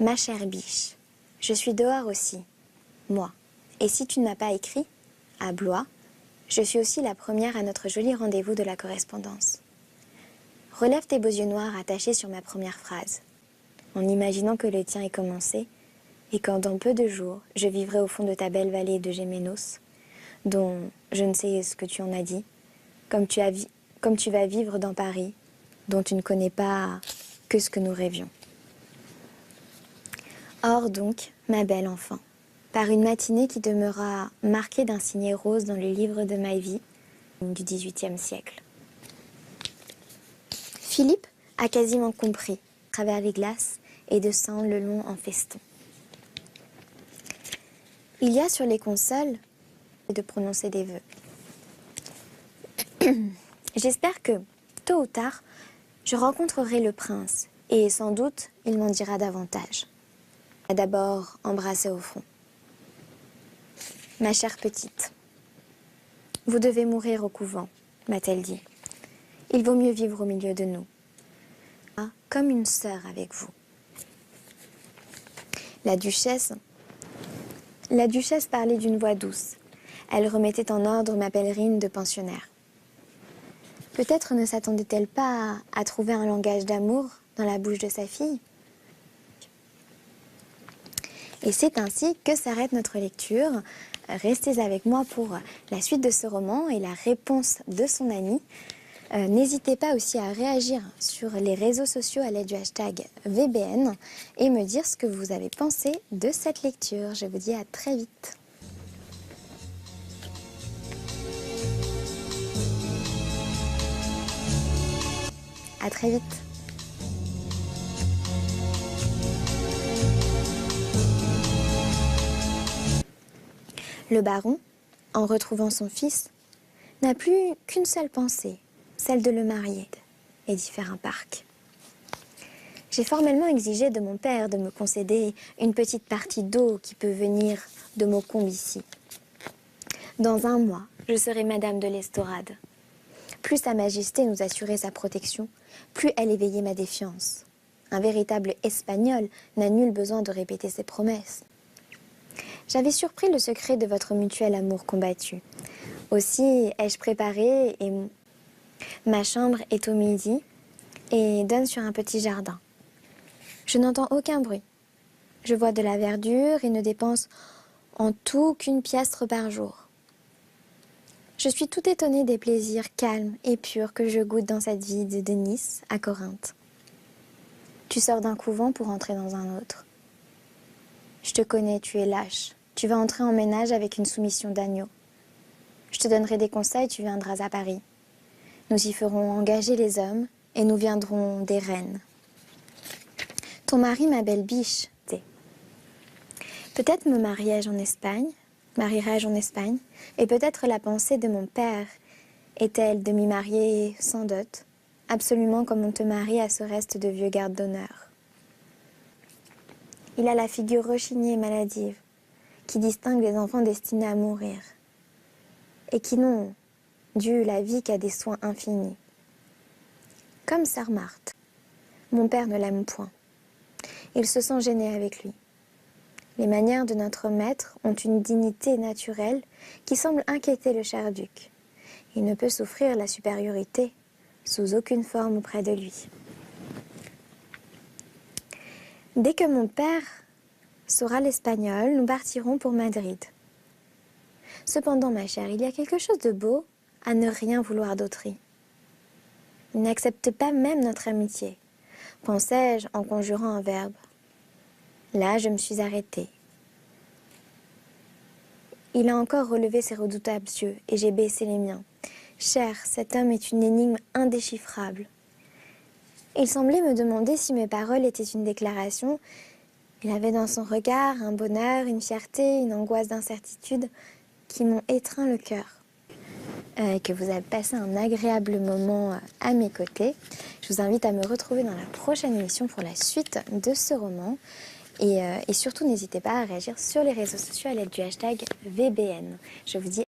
Ma chère biche, je suis dehors aussi, moi. Et si tu ne m'as pas écrit, à Blois, je suis aussi la première à notre joli rendez-vous de la correspondance. Relève tes beaux yeux noirs attachés sur ma première phrase, en imaginant que le tien est commencé, et quand dans peu de jours, je vivrai au fond de ta belle vallée de Gémenos, dont je ne sais ce que tu en as dit, comme tu vas vivre dans Paris, dont tu ne connais pas que ce que nous rêvions. Or donc, ma belle enfant, par une matinée qui demeura marquée d'un signet rose dans le livre de ma vie du XVIIIe siècle. Philippe a quasiment compris, à travers les glaces, et descend le long en feston. Il y a sur les consoles de prononcer des vœux. J'espère que, tôt ou tard, je rencontrerai le prince, et sans doute, il m'en dira davantage. D'abord embrassé au front. Ma chère petite, vous devez mourir au couvent, m'a-t-elle dit. Il vaut mieux vivre au milieu de nous, comme une sœur avec vous. La duchesse parlait d'une voix douce. Elle remettait en ordre ma pèlerine de pensionnaire. Peut-être ne s'attendait-elle pas à trouver un langage d'amour dans la bouche de sa fille. Et c'est ainsi que s'arrête notre lecture. Restez avec moi pour la suite de ce roman et la réponse de son ami. N'hésitez pas aussi à réagir sur les réseaux sociaux à l'aide du hashtag VBN et me dire ce que vous avez pensé de cette lecture. Je vous dis à très vite. À très vite. Le baron, en retrouvant son fils, n'a plus qu'une seule pensée, celle de le marier et d'y faire un parc. J'ai formellement exigé de mon père de me concéder une petite partie d'eau qui peut venir de Maucombe ici. Dans un mois, je serai Madame de l'Estorade. Plus Sa Majesté nous assurait sa protection, plus elle éveillait ma défiance. Un véritable Espagnol n'a nul besoin de répéter ses promesses. J'avais surpris le secret de votre mutuel amour combattu. Aussi ai-je préparé et ma chambre est au midi et donne sur un petit jardin. Je n'entends aucun bruit. Je vois de la verdure et ne dépense en tout qu'1 piastre par jour. Je suis tout étonnée des plaisirs calmes et purs que je goûte dans cette vie de Nice à Corinthe. Tu sors d'un couvent pour entrer dans un autre. Je te connais, tu es lâche. Tu vas entrer en ménage avec une soumission d'agneau. Je te donnerai des conseils, tu viendras à Paris. Nous y ferons engager les hommes et nous viendrons des reines. Ton mari, ma belle biche, peut-être me marierai-je en Espagne, et peut-être la pensée de mon père est-elle de m'y marier sans dot, absolument comme on te marie à ce reste de vieux garde d'honneur. Il a la figure rechignée et maladive, qui distingue les enfants destinés à mourir, et qui n'ont dû la vie qu'à des soins infinis. Comme Sœur Marthe, mon père ne l'aime point. Il se sent gêné avec lui. Les manières de notre maître ont une dignité naturelle qui semble inquiéter le cher duc. Il ne peut souffrir la supériorité sous aucune forme auprès de lui. Dès que mon père saura l'espagnol, nous partirons pour Madrid. Cependant, ma chère, il y a quelque chose de beau à ne rien vouloir d'autrui. Il n'accepte pas même notre amitié, pensai-je en conjurant un verbe. Là, je me suis arrêtée. Il a encore relevé ses redoutables yeux et j'ai baissé les miens. Cher, cet homme est une énigme indéchiffrable. Il semblait me demander si mes paroles étaient une déclaration. Il avait dans son regard un bonheur, une fierté, une angoisse d'incertitude qui m'ont étreint le cœur. Que vous avez passé un agréable moment à mes côtés. Je vous invite à me retrouver dans la prochaine émission pour la suite de ce roman. Et surtout, n'hésitez pas à réagir sur les réseaux sociaux à l'aide du hashtag VBN. Je vous dis